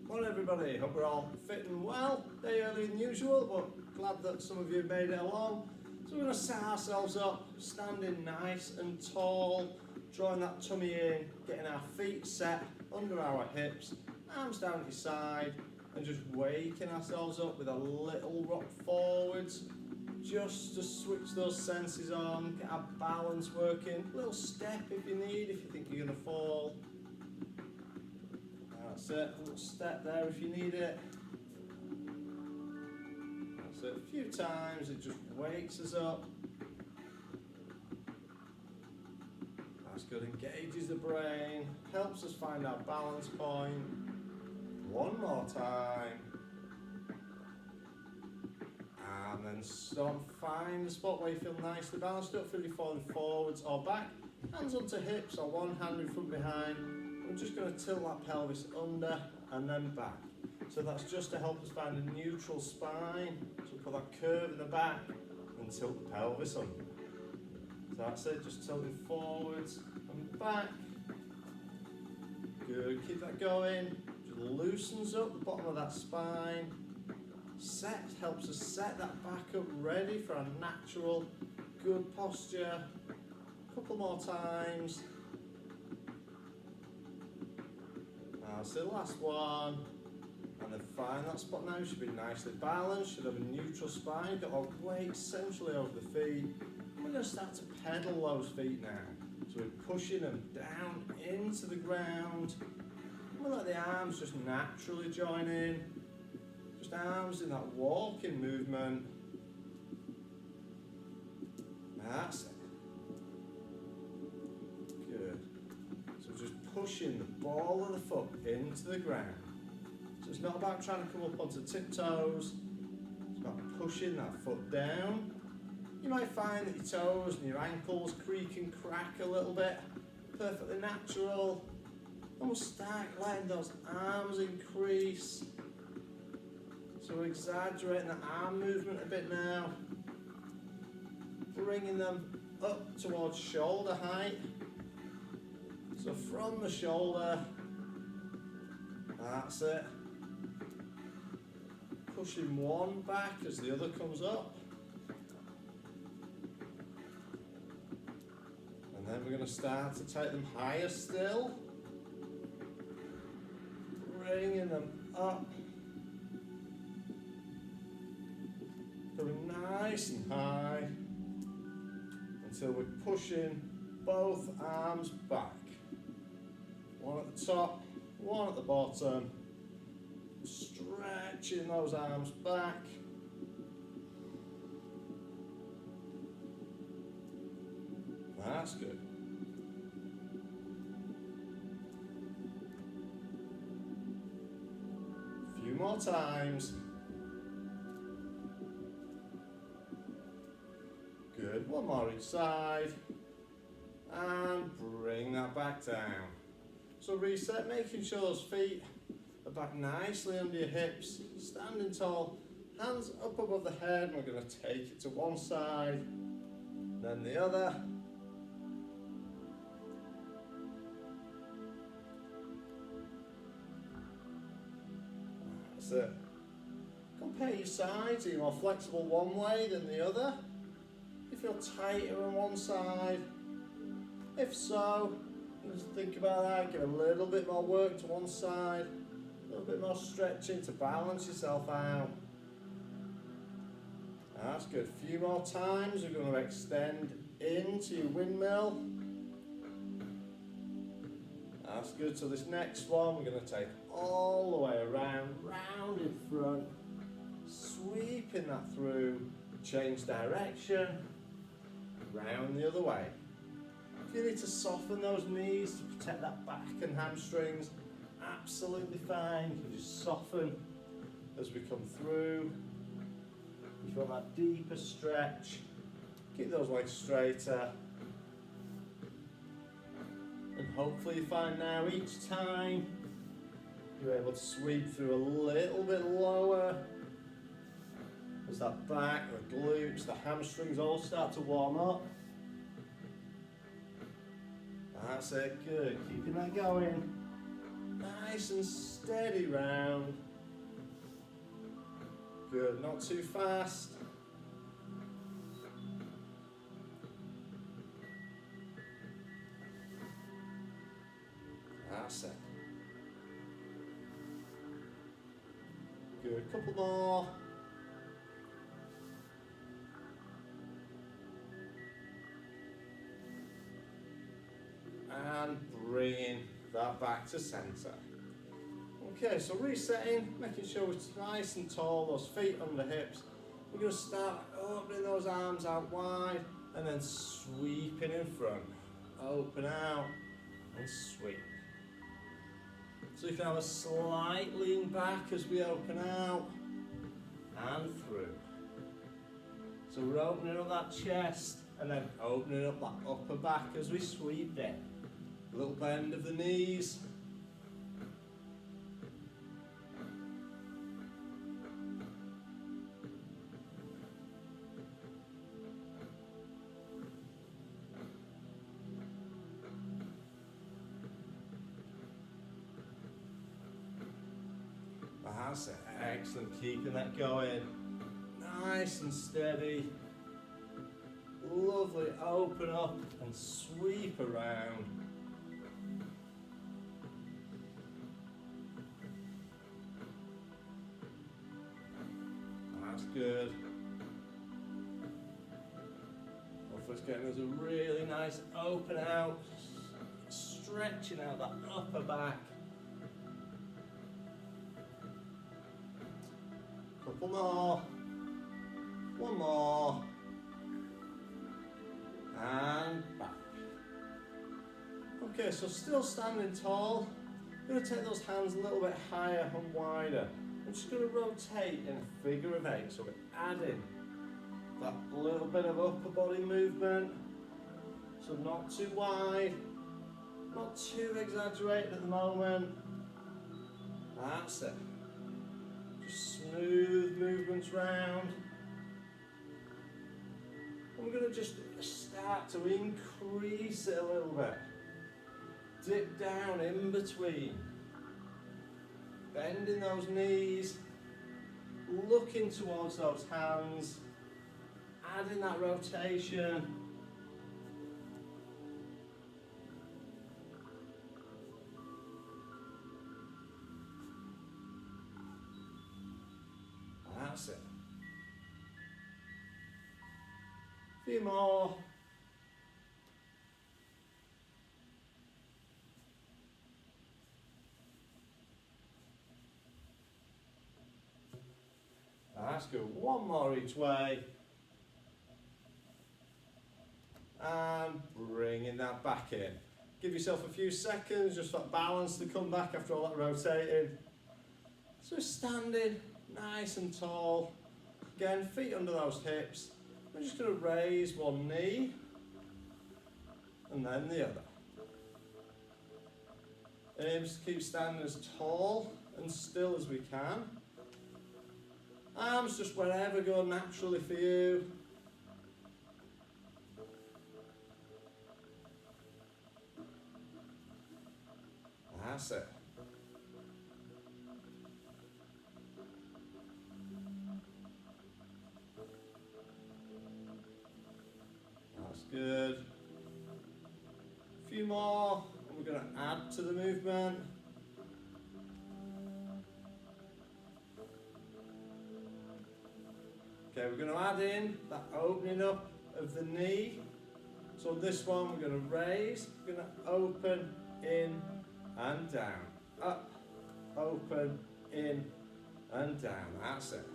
Morning everybody, hope we're all fit and well. Day earlier than usual, but glad that some of you have made it along. So we're going to set ourselves up, standing nice and tall, drawing that tummy in, getting our feet set under our hips, arms down at your side, and just waking ourselves up with a little rock forwards, just to switch those senses on, get our balance working. A little step if you need, if you think you're going to fall. That's it, a little step there if you need it. That's it, a few times, it just wakes us up. That's good, engages the brain, helps us find our balance point. One more time. And then stop, find a spot where you feel nicely balanced. Don't feel you falling forwards or back. Hands onto hips or one hand in front behind. We're just going to tilt that pelvis under and then back. So that's just to help us find a neutral spine. So put that curve in the back and tilt the pelvis under. So that's it, just tilting forwards and back. Good, keep that going. Just loosens up the bottom of that spine. Helps us set that back up ready for our natural good posture. A couple more times. That's the last one. And then find that spot now. You should be nicely balanced, should have a neutral spine. You've got our weight centrally over the feet. And we're going to start to pedal those feet now. So we're pushing them down into the ground. And we'll let the arms just naturally join in. Just arms in that walking movement. That's it. Good. So just pushing the ball of the foot into the ground. So it's not about trying to come up onto tiptoes. It's about pushing that foot down. You might find that your toes and your ankles creak and crack a little bit. Perfectly natural. And we'll start letting those arms increase. So we're exaggerating the arm movement a bit now. Bringing them up towards shoulder height. So from the shoulder, that's it. Pushing one back as the other comes up. And then we're going to start to take them higher still. Bringing them up. Going nice and high until we're pushing both arms back. One at the top, one at the bottom. Stretching those arms back. That's good. A few more times. Good, one more each side, and bring that back down. So reset, making sure those feet are back nicely under your hips, standing tall, hands up above the head. We're going to take it to one side, then the other. That's it. Compare your sides, are you more flexible one way than the other? You feel tighter on one side? If so, just think about that, give a little bit more work to one side, a little bit more stretching to balance yourself out. That's good. A few more times, we're going to extend into your windmill. That's good. So this next one, we're going to take all the way around, round in front, sweeping that through, change direction. Round the other way. If you need to soften those knees to protect that back and hamstrings, absolutely fine. You can just soften as we come through. You feel that deeper stretch. Keep those legs straighter. And hopefully you find now each time you're able to sweep through a little bit lower. As that back, the glutes, the hamstrings all start to warm up. That's it, good. Keeping that going. Nice and steady round. Good, not too fast. That's it. Good, couple more. And bringing that back to center. Okay, so resetting, making sure we're nice and tall, those feet under hips. We're going to start opening those arms out wide and then sweeping in front. Open out and sweep. So you can have a slight lean back as we open out and through. So we're opening up that chest and then opening up that upper back as we sweep in. A little bend of the knees. That's it. Excellent, keeping that going. Nice and steady. Lovely, open up and sweep around. That's good. Hopefully it's getting us a really nice open out, stretching out that upper back. Couple more. One more. And back. Okay, so still standing tall. I'm going to take those hands a little bit higher and wider. I'm just going to rotate in a figure of 8. So we're adding that little bit of upper body movement. So not too wide, not too exaggerated at the moment. That's it. Just smooth movements round. And we're going to just start to increase it a little bit. Dip down in between. Bending those knees. Looking towards those hands. Adding that rotation. That's it. A few more. That's good. One more each way. And bringing that back in. Give yourself a few seconds just for that balance to come back after all that rotating. So standing nice and tall. Again, feet under those hips. We're just going to raise one knee and then the other. Aim to keep standing as tall and still as we can. Arms just wherever go naturally for you. That's it. That's good. A few more. We're going to add to the movement. Okay, we're going to add in that opening up of the knee. So this one we're going to raise, we're going to open, in and down. Up, open, in and down. That's it.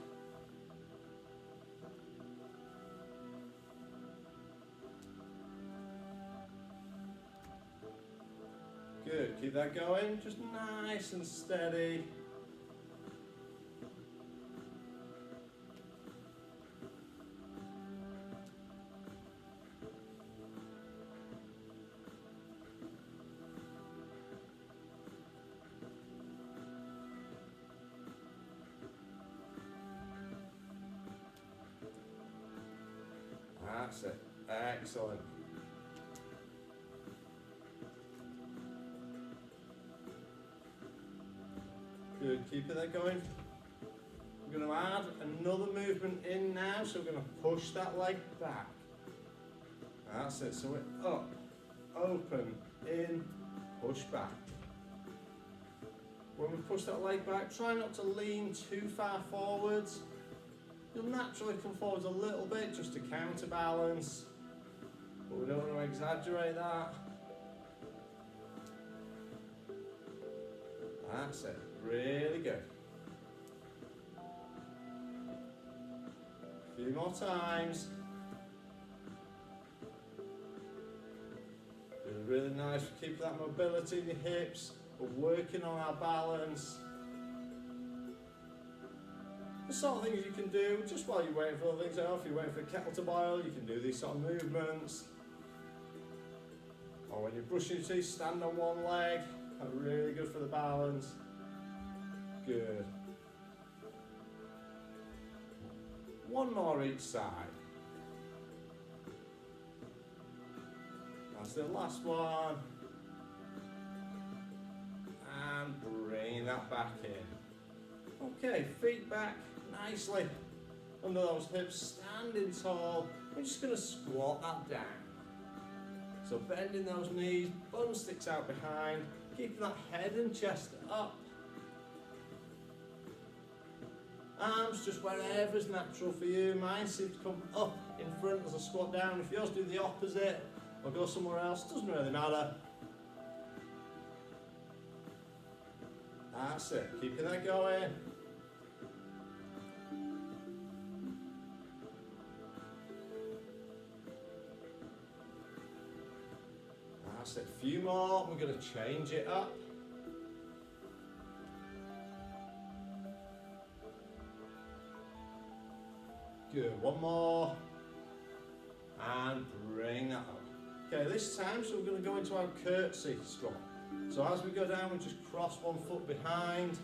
Good, keep that going, just nice and steady. That's it, excellent. Good, keeping that going. We're going to add another movement in now, so we're going to push that leg back. That's it, so we're up, open, in, push back. When we push that leg back, try not to lean too far forwards. You'll naturally come forwards a little bit just to counterbalance, but we don't want to exaggerate that. That's it, really good. A few more times. Really nice, keep that mobility in your hips. We're working on our balance. The sort of things you can do just while you're waiting for other things out. If you're waiting for a kettle to boil, you can do these sort of movements. Or when you're brushing your teeth, stand on one leg. Really good for the balance. Good. One more each side. That's the last one. And bring that back in. Okay, feet back nicely under those hips, standing tall. We're just going to squat that down. So bending those knees, bum sticks out behind, keeping that head and chest up. Arms just wherever's natural for you. Mine seems to come up in front as I squat down. If yours do the opposite or go somewhere else, doesn't really matter. That's it, keeping that going. That's it, a few more, we're going to change it up. Good, one more. And bring that up. Okay, this time, so we're going to go into our curtsy squat. So as we go down, we just cross one foot behind,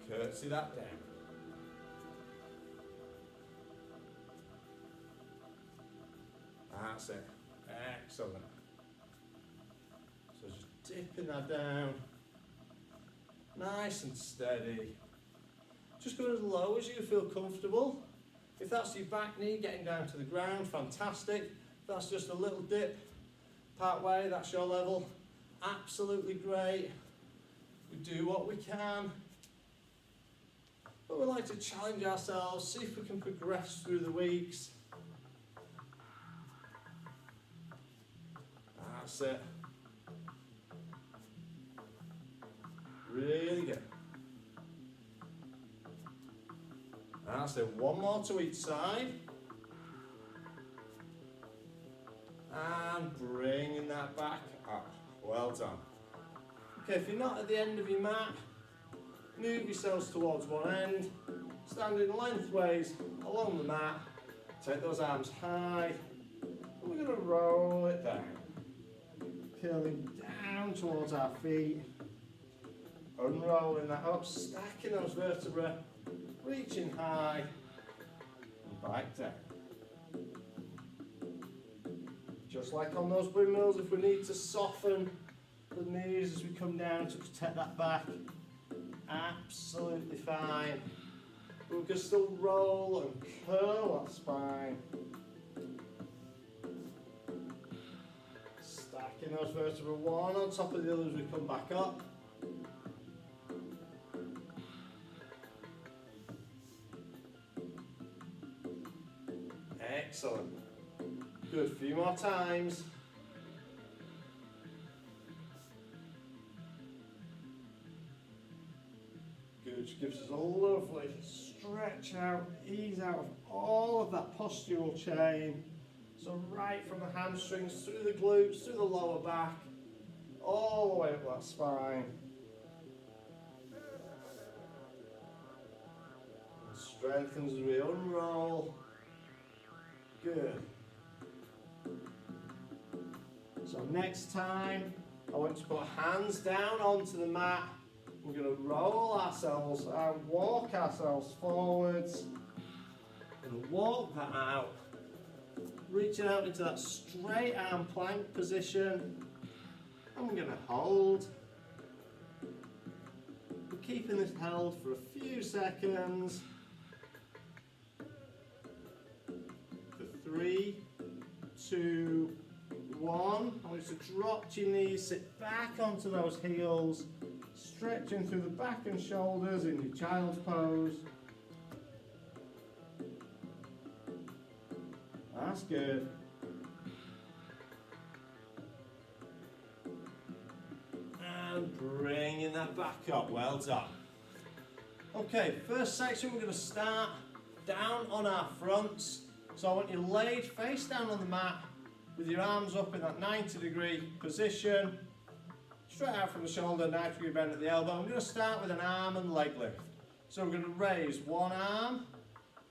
curtsy that down. That's it, excellent. So just dipping that down, nice and steady. Just go as low as you feel comfortable. If that's your back knee getting down to the ground, fantastic. If that's just a little dip, part way, that's your level. Absolutely great. We do what we can, but we like to challenge ourselves, see if we can progress through the weeks. That's it. Really good. That's it. One more to each side. And bringing that back up. Well done. Okay, if you're not at the end of your mat, move yourselves towards one end, standing lengthways along the mat, take those arms high, and we're going to roll it down. Curling down towards our feet, unrolling that up, stacking those vertebrae, reaching high, and back down. Just like on those windmills, if we need to soften the knees as we come down to protect that back, absolutely fine. But we can still roll and curl that spine. Stacking those vertebrae one on top of the other as we come back up. Excellent. Good, few more times. Good, just gives us a lovely stretch out, ease out of all of that postural chain. So right from the hamstrings, through the glutes, through the lower back, all the way up that spine. And strengthens as we unroll. Good. So next time, I want to put hands down onto the mat. We're going to roll ourselves and walk ourselves forwards. And walk that out. Reaching out into that straight arm plank position. And we're going to hold. keeping this held for a few seconds. For 3, 2, 1. I want you to drop your knees, sit back onto those heels, stretching through the back and shoulders in your child's pose. That's good. And bringing that back up, well done. Okay, first section we're going to start down on our fronts. So I want you laid face down on the mat with your arms up in that 90-degree position. Straight out from the shoulder, 90-degree bend at the elbow. I'm going to start with an arm and leg lift. So we're going to raise one arm,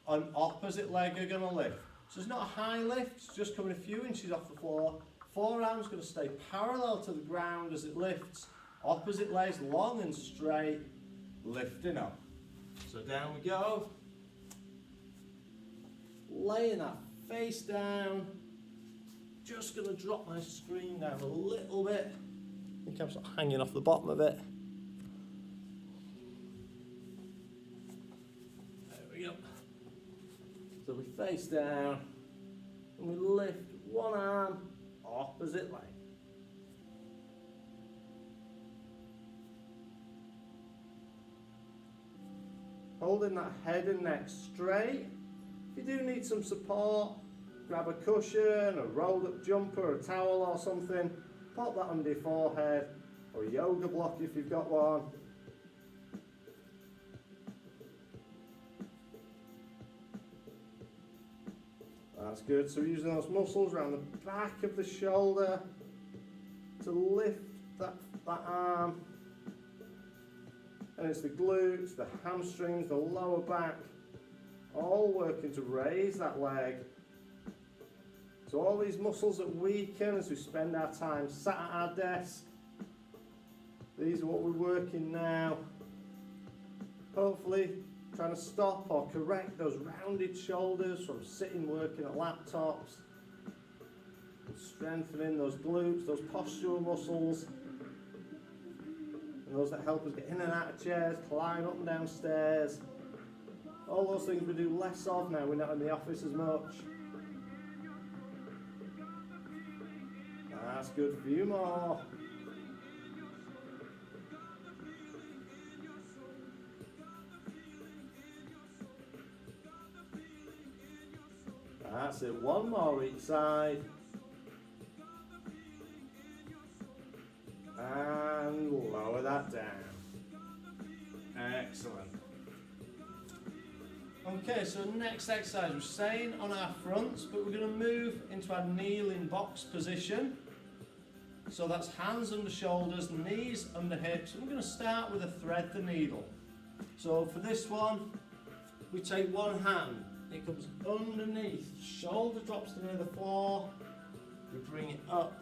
and opposite leg are going to lift. So it's not a high lift, it's just coming a few inches off the floor. Forearm's going to stay parallel to the ground as it lifts. Opposite legs long and straight, lifting up. So down we go. Laying that face down. Just going to drop my screen down a little bit. I think I'm sort of hanging off the bottom of it. There we go. So we face down and we lift one arm, opposite leg. Holding that head and neck straight. If you do need some support, grab a cushion, a rolled up jumper, a towel or something, pop that under your forehead, or a yoga block if you've got one. That's good. So we're using those muscles around the back of the shoulder to lift that arm. And it's the glutes, the hamstrings, the lower back, all working to raise that leg. So all these muscles that weaken as we spend our time sat at our desk, these are what we're working now. Hopefully trying to stop or correct those rounded shoulders from sitting working at laptops. And strengthening those glutes, those postural muscles. And those that help us get in and out of chairs, climb up and down stairs. All those things we do less of now, we're not in the office as much. That's good, a few more. That's it, one more each side. And lower that down. Excellent. Okay, so next exercise, we're staying on our fronts, but we're going to move into our kneeling box position. So that's hands under shoulders, knees under hips. We're going to start with a thread the needle. So for this one, we take one hand, it comes underneath, shoulder drops to near the floor, we bring it up,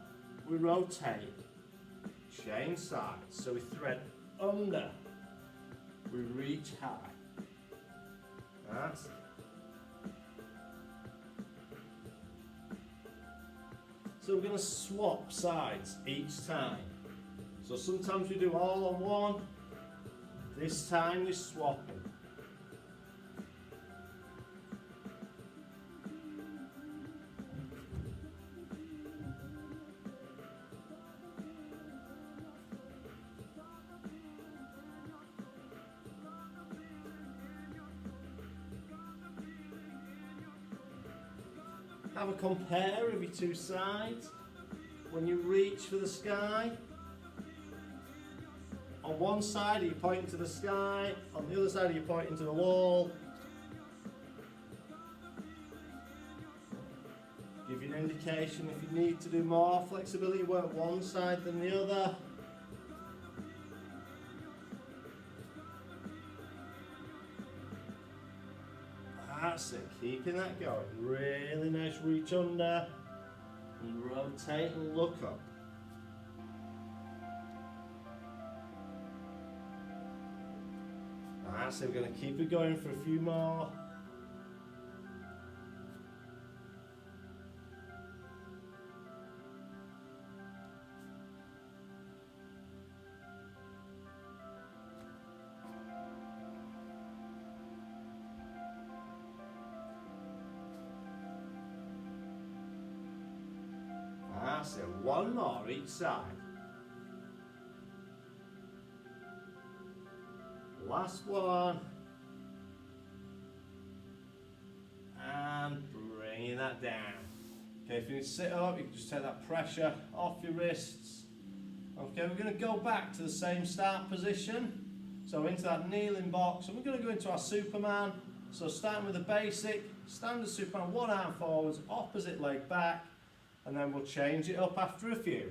we rotate, change sides. So we thread under, we reach high. That's it. So we're going to swap sides each time. So sometimes we do all on one, this time we're swapping. Have a compare of your two sides. When you reach for the sky, on one side are you pointing to the sky, on the other side are you pointing to the wall. Give you an indication if you need to do more flexibility, work one side than the other. That's it, keeping that going. Really nice reach under and rotate and look up. That's it, we're going to keep it going for a few more. That's it. One more each side. Last one. And bringing that down. Okay, if you need to sit up, you can just take that pressure off your wrists. Okay, we're going to go back to the same start position. So into that kneeling box, and we're going to go into our Superman. So starting with the basic, standard Superman, one arm forwards, opposite leg back, and then we'll change it up after a few.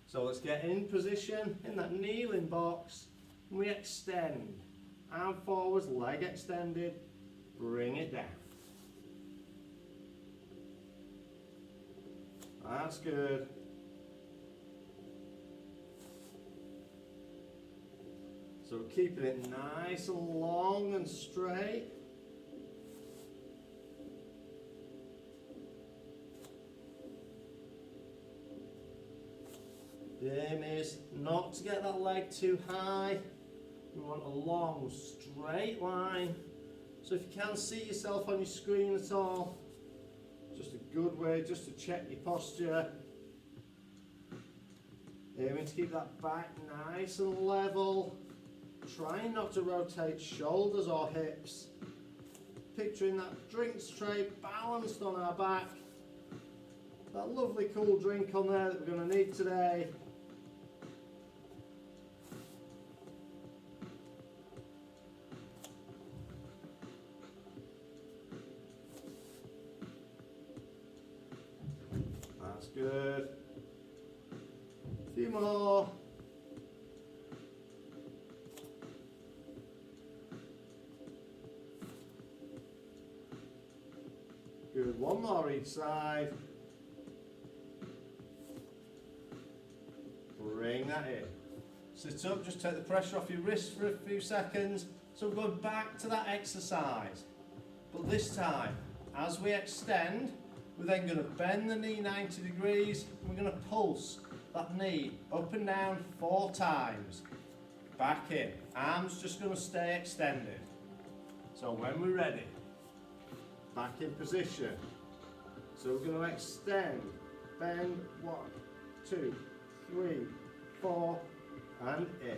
So let's get in position in that kneeling box, and we extend. Arm forwards, leg extended, bring it down. That's good. So keeping it nice and long and straight. The aim is not to get that leg too high. We want a long straight line. So if you can't see yourself on your screen at all, just a good way just to check your posture. Aiming to keep that back nice and level. Trying not to rotate shoulders or hips. Picturing that drinks tray balanced on our back. That lovely cool drink on there that we're going to need today. That's good. A few more. Good, one more each side. Bring that in. Sit up, just take the pressure off your wrists for a few seconds. So we're going back to that exercise. But this time, as we extend, we're then going to bend the knee 90 degrees. And we're going to pulse that knee up and down 4 times. Back in. Arms just going to stay extended. So when we're ready, back in position. So we're going to extend, bend, 1, 2, 3, 4, and in.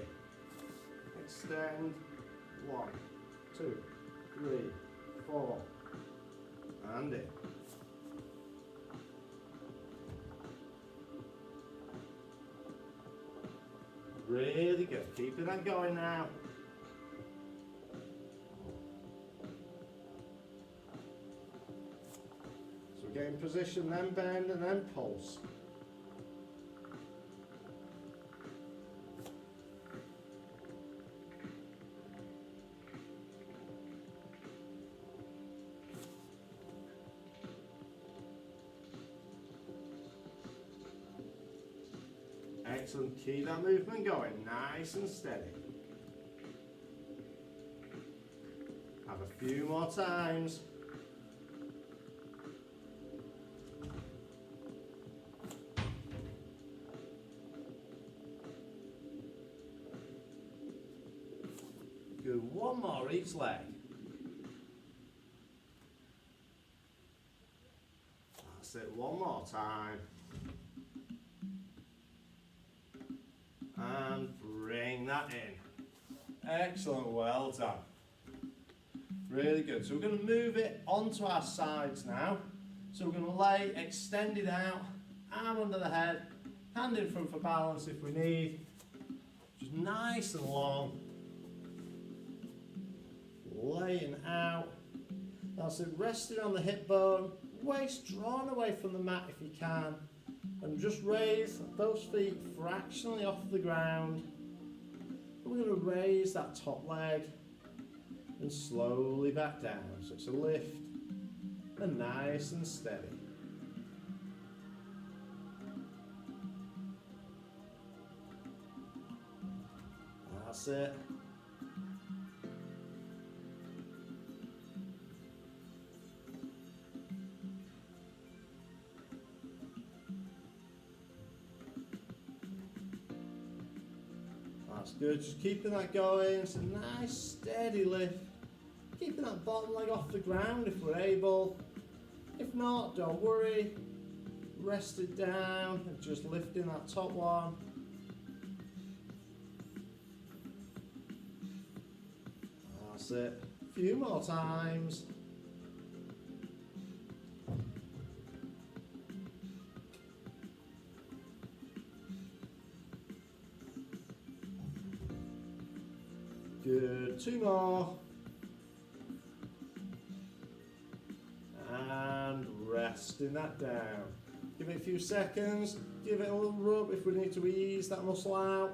Extend, 1, 2, 3, 4, and in. Really good. Keeping that going now. Get in position, then bend, and then pulse. Excellent. Keep that movement going, nice and steady. Have a few more times. Good, one more each leg. That's it, one more time. And bring that in. Excellent, well done. Really good. So we're going to move it onto our sides now. So we're going to lay extended out, arm under the head, hand in front for balance if we need. Just nice and long. Laying out. That's it, resting on the hip bone, waist drawn away from the mat if you can, and just raise those feet fractionally off the ground. We're going to raise that top leg and slowly back down. So it's a lift and nice and steady. That's it. That's good, just keeping that going. It's a nice steady lift. Keeping that bottom leg off the ground if we're able. If not, don't worry. rest it down and just lifting that top one. That's it. A few more times. Good. Two more. And resting that down. Give it a few seconds. Give it a little rub if we need to ease that muscle out.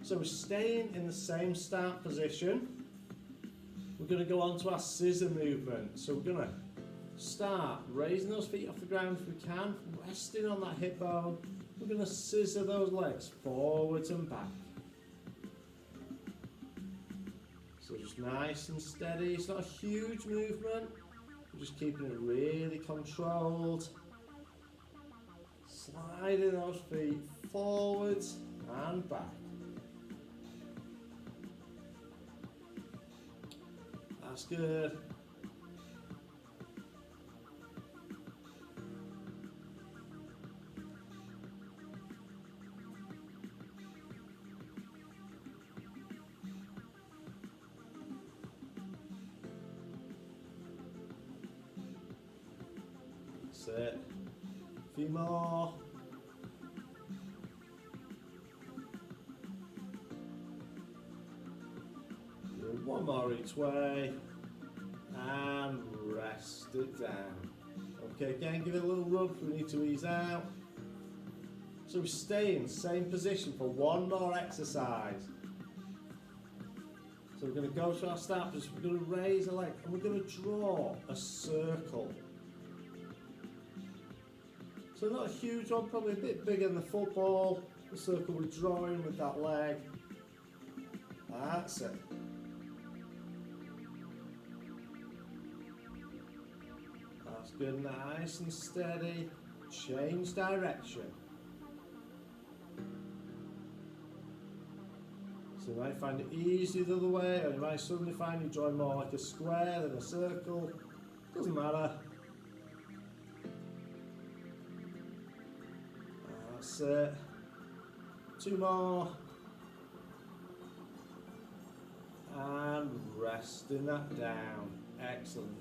So we're staying in the same start position. We're going to go on to our scissor movement. So we're going to start raising those feet off the ground if we can, resting on that hip bone. We're going to scissor those legs forwards and back. So just nice and steady. It's not a huge movement. We're just keeping it really controlled. Sliding those feet forwards and back. That's good. That's it. A few more. One more each way, and rest it down. Okay, again, give it a little rub if we need to ease out. So we stay in the same position for one more exercise. So we're going to go to our start position, we're going to raise a leg, and we're going to draw a circle. So not a huge one, probably a bit bigger than the football, the circle we're drawing with that leg. That's it. That's good, nice and steady. Change direction. So you might find it easier the other way, or you might suddenly find you drawing more like a square than a circle. Doesn't matter. That's it. Two more. And resting that down. Excellent.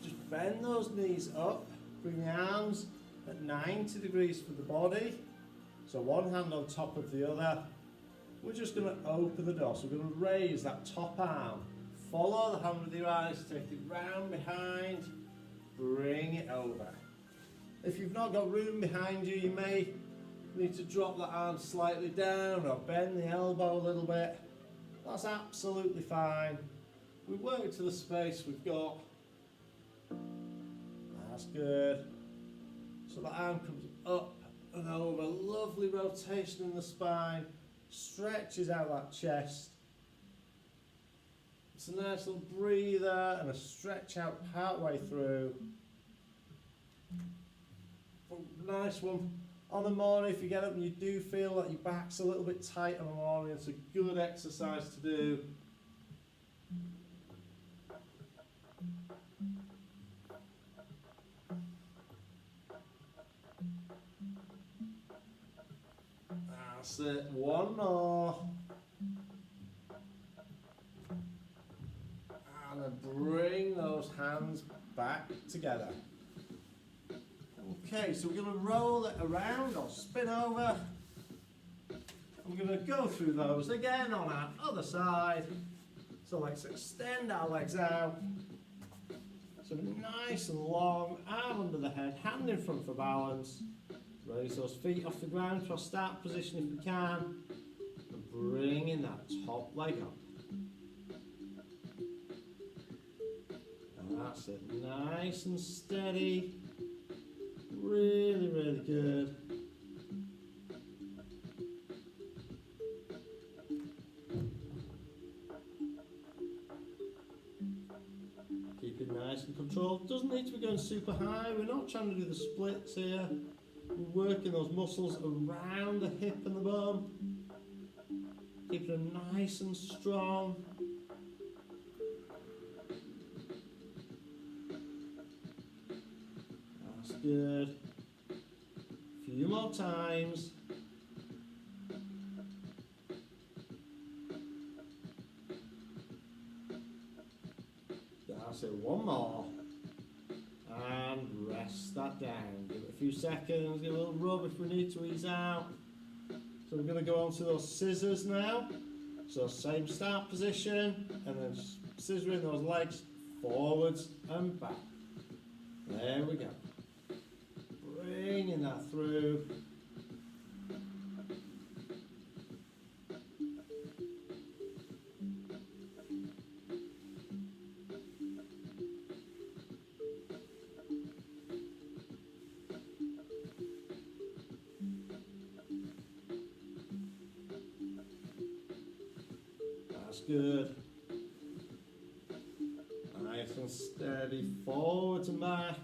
Just bend those knees up, bring the arms at 90 degrees for the body. So one hand on top of the other. We're just going to open the door. So we're going to raise that top arm. Follow the hand with your eyes, take it round behind, bring it over. If you've not got room behind you, you may need to drop the arm slightly down or bend the elbow a little bit. That's absolutely fine. We work to the space we've got. That's good. So the arm comes up and over. Lovely rotation in the spine. Stretches out that chest. It's a nice little breather and a stretch out part way through. Nice one. On the morning, if you get up and you do feel that your back's a little bit tight on the morning, it's a good exercise to do. That's it. One more. And then bring those hands back together. Okay, so we're going to roll it around or spin over. We're going to go through those again on our other side. So let's extend our legs out. So nice and long, arm under the head, hand in front for balance. Raise those feet off the ground to our start position if we can. And bringing that top leg up. And that's it, nice and steady. Really, really good. Keep it nice and controlled. Doesn't need to be going super high. We're not trying to do the splits here. We're working those muscles around the hip and the bum. Keeping them nice and strong. That's good. few more times. That's it, one more. And rest that down. Give it a few seconds, give it a little rub if we need to ease out. So we're going to go on to those scissors now. So same start position, and then scissoring those legs forwards and back. There we go. Bringing that through. That's good. Nice and steady, forwards and back.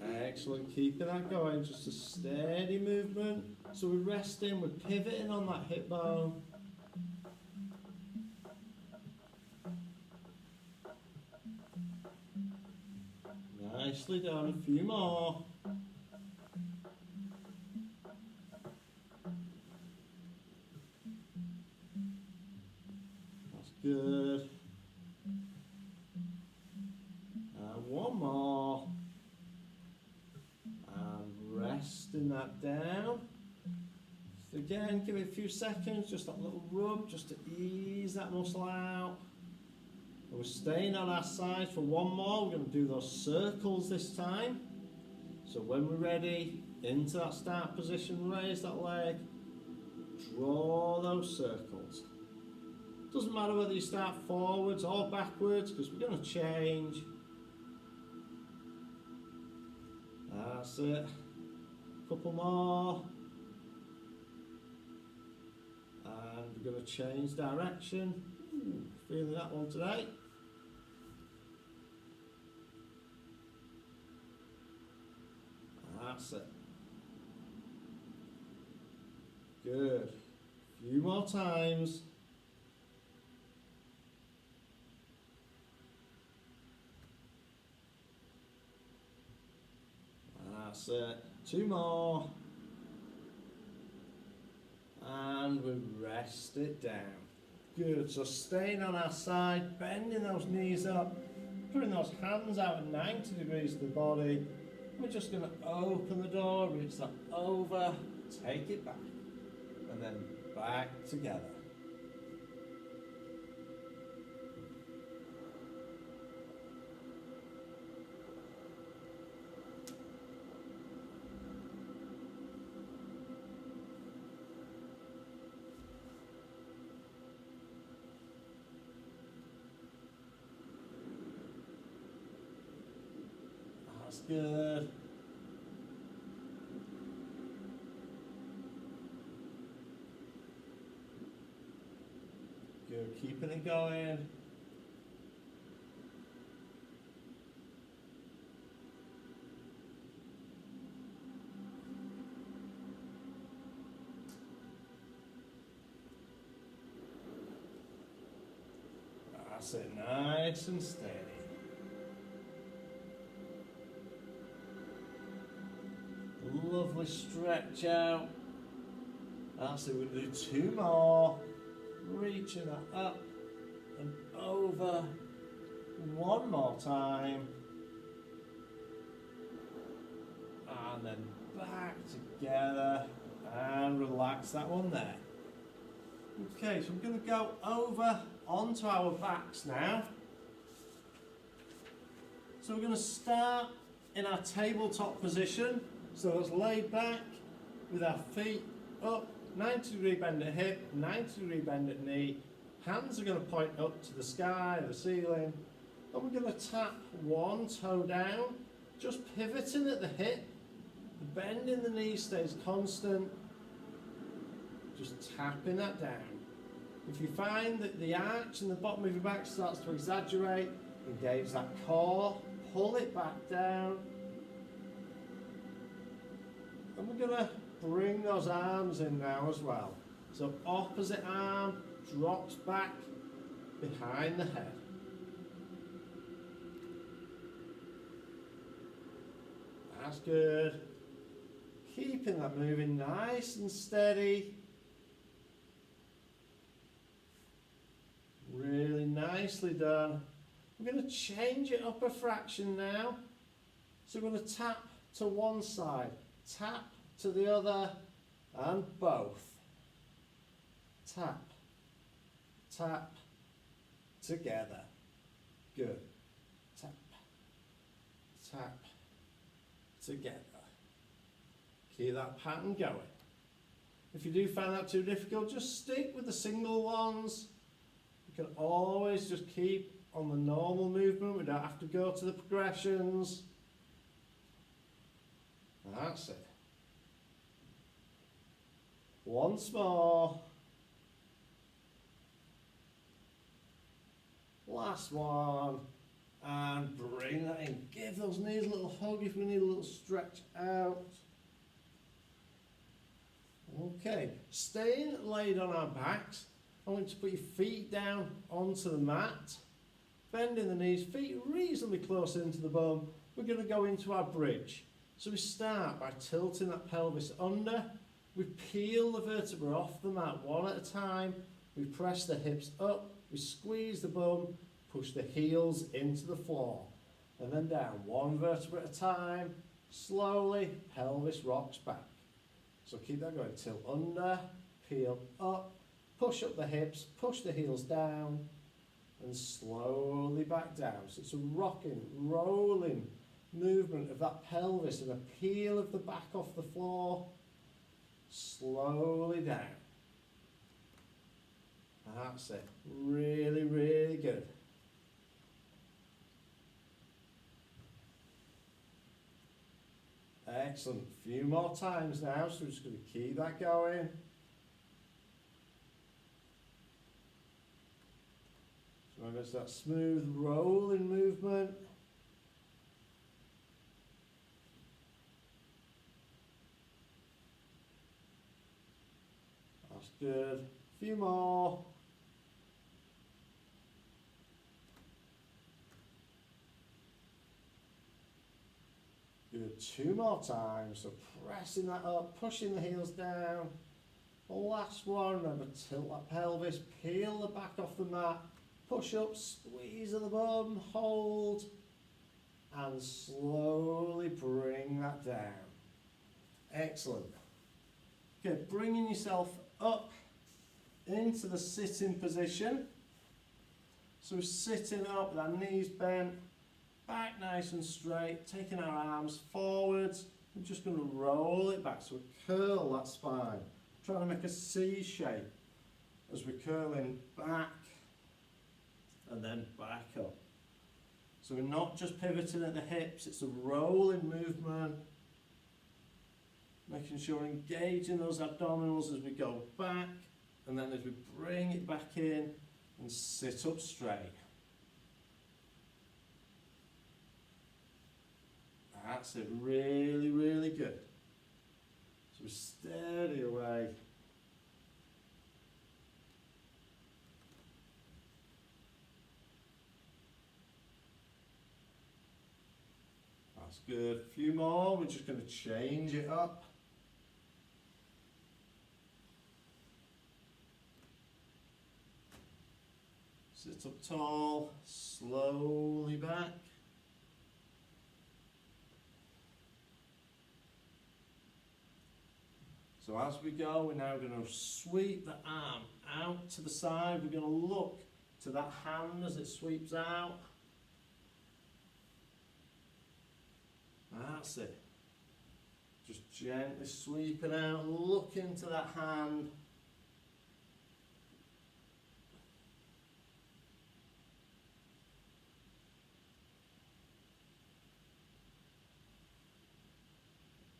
Excellent, keeping that going, just a steady movement. So we're resting, we're pivoting on that hip bone. Nicely done, a few more. That's good. And one more. And resting that down. So again, give it a few seconds, just that little rub, just to ease that muscle out. And we're staying on our side for one more. We're going to do those circles this time. So when we're ready, into that start position, raise that leg, draw those circles. Doesn't matter whether you start forwards or backwards, because we're going to change. That's it. Couple more. And we're going to change direction. Feeling that one today. That's it. Good. A few more times. That's it. Two more. And we rest it down. Good. So staying on our side, bending those knees up, putting those hands out at 90 degrees to the body. We're just going to open the door, reach that over, take it back, and then back together. That's good. Good, keeping it going. That's it, nice and steady. Lovely stretch out. That's it, we're going to do two more. Reaching that up and over. One more time. And then back together. And relax that one there. Okay, so we're going to go over onto our backs now. So we're going to start in our tabletop position. So let's lay back with our feet up, 90 degree bend at hip, 90 degree bend at knee. Hands are going to point up to the sky, the ceiling. And we're going to tap one toe down, just pivoting at the hip. The bend in the knee stays constant. Just tapping that down. If you find that the arch in the bottom of your back starts to exaggerate, engage that core, pull it back down. And we're going to bring those arms in now as well. So opposite arm drops back behind the head. That's good. Keeping that moving nice and steady. Really nicely done. We're going to change it up a fraction now. So we're going to tap to one side, tap to the other, and both. Tap, tap, together. Good. Tap, tap, together. Keep that pattern going. If you do find that too difficult, just stick with the single ones. You can always just keep on the normal movement. We don't have to go to the progressions. That's it. Once more. Last one. And bring that in. Give those knees a little hug if we need a little stretch out. Okay, staying laid on our backs, I want you to put your feet down onto the mat, bending the knees, feet reasonably close into the bum. We're going to go into our bridge. So we start by tilting that pelvis under, we peel the vertebra off the mat one at a time, we press the hips up, we squeeze the bum, push the heels into the floor, and then down one vertebra at a time, slowly, pelvis rocks back. So keep that going, tilt under, peel up, push up the hips, push the heels down, and slowly back down. So it's a rocking, rolling movement of that pelvis and a peel of the back off the floor, slowly down. That's it, really, really good. Excellent, a few more times now, so we're just going to keep that going. So remember, it's that smooth rolling movement. That's good, a few more. Good, two more times, so pressing that up, pushing the heels down. Last one, remember, tilt that pelvis, peel the back off the mat, push up, squeeze of the bum, hold, and slowly bring that down. Excellent. Okay, bringing yourself up into the sitting position. So we're sitting up with our knees bent, back nice and straight, taking our arms forwards. We're just going to roll it back, so we curl that spine. Trying to make a C shape as we're curling back and then back up. So we're not just pivoting at the hips, it's a rolling movement. Making sure we're engaging those abdominals as we go back, and then as we bring it back in and sit up straight. That's it, really, really good. So we steady away. That's good. A few more, we're just going to change it up. Sit up tall, slowly back. So as we go, we're now going to sweep the arm out to the side. We're going to look to that hand as it sweeps out. That's it. Just gently sweeping out, look into that hand.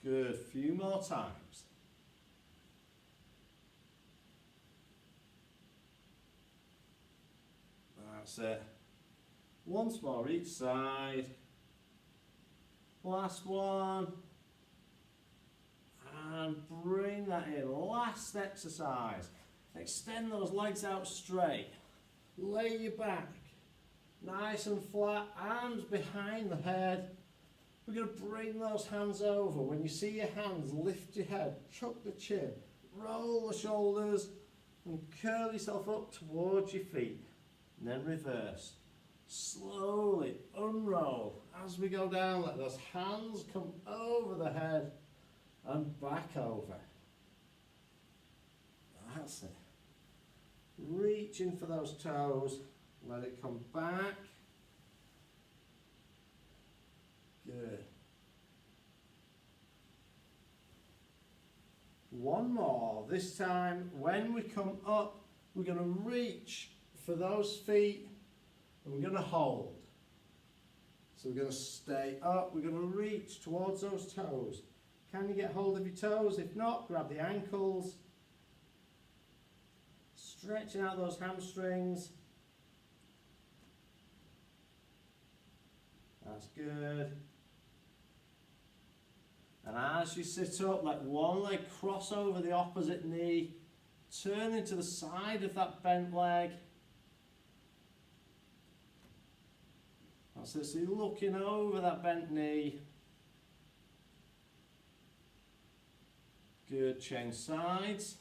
Good, few more times. That's it. Once more each side. Last one. and bring that in. Last exercise. Extend those legs out straight. Lay your back nice and flat, arms behind the head. We're going to bring those hands over. When you see your hands, lift your head, chuck the chin, roll the shoulders, and curl yourself up towards your feet. And then reverse. Slowly unroll. As we go down, let those hands come over the head and back over. That's it. Reaching for those toes. Let it come back. Good. One more. This time, when we come up, we're going to reach for those feet and we're going to hold. So we're going to stay up. We're going to reach towards those toes. Can you get hold of your toes? If not, grab the ankles. Stretching out those hamstrings. That's good. And as you sit up, let one leg cross over the opposite knee. Turn into the side of that bent leg. That's it. So you're looking over that bent knee. Good. Change sides.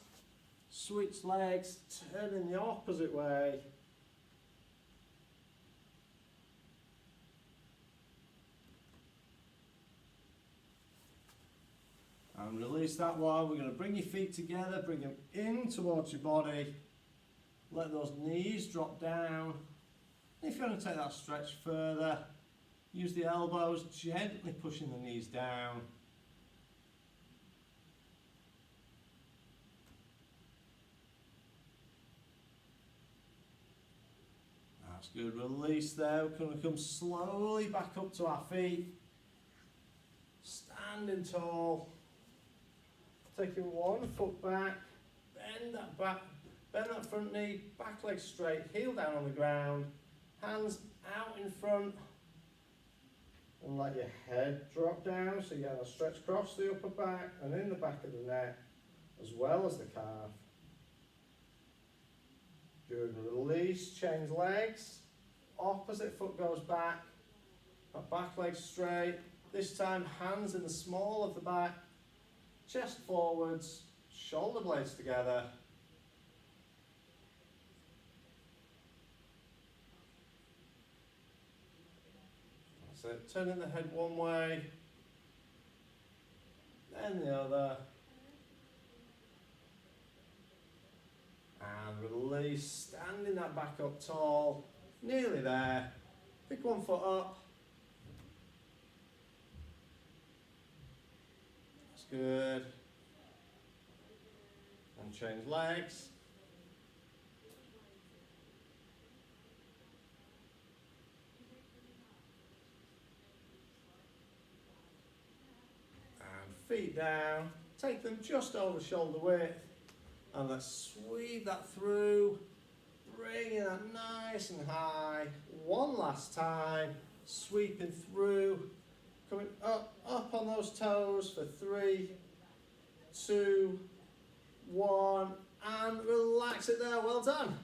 Switch legs. Turn in the opposite way. And release that one. We're going to bring your feet together, bring them in towards your body. Let those knees drop down. If you want to take that stretch further, use the elbows, gently pushing the knees down. That's good. Release there. We're going to come slowly back up to our feet. Standing tall. Taking one foot back, bend that front knee, back leg straight, heel down on the ground, hands out in front, and let your head drop down so you get a stretch across the upper back and in the back of the neck, as well as the calf. Good. Release, change legs, opposite foot goes back, back leg straight, this time hands in the small of the back, chest forwards, shoulder blades together. That's it. Turning the head one way, then the other. And release, standing that back up tall, nearly there. Pick one foot up. Good. And change legs. And feet down. Take them just over shoulder width. And let's sweep that through. Bringing that nice and high. One last time. Sweeping through. Coming up on those toes for 3, 2, 1, and relax it there. Well done.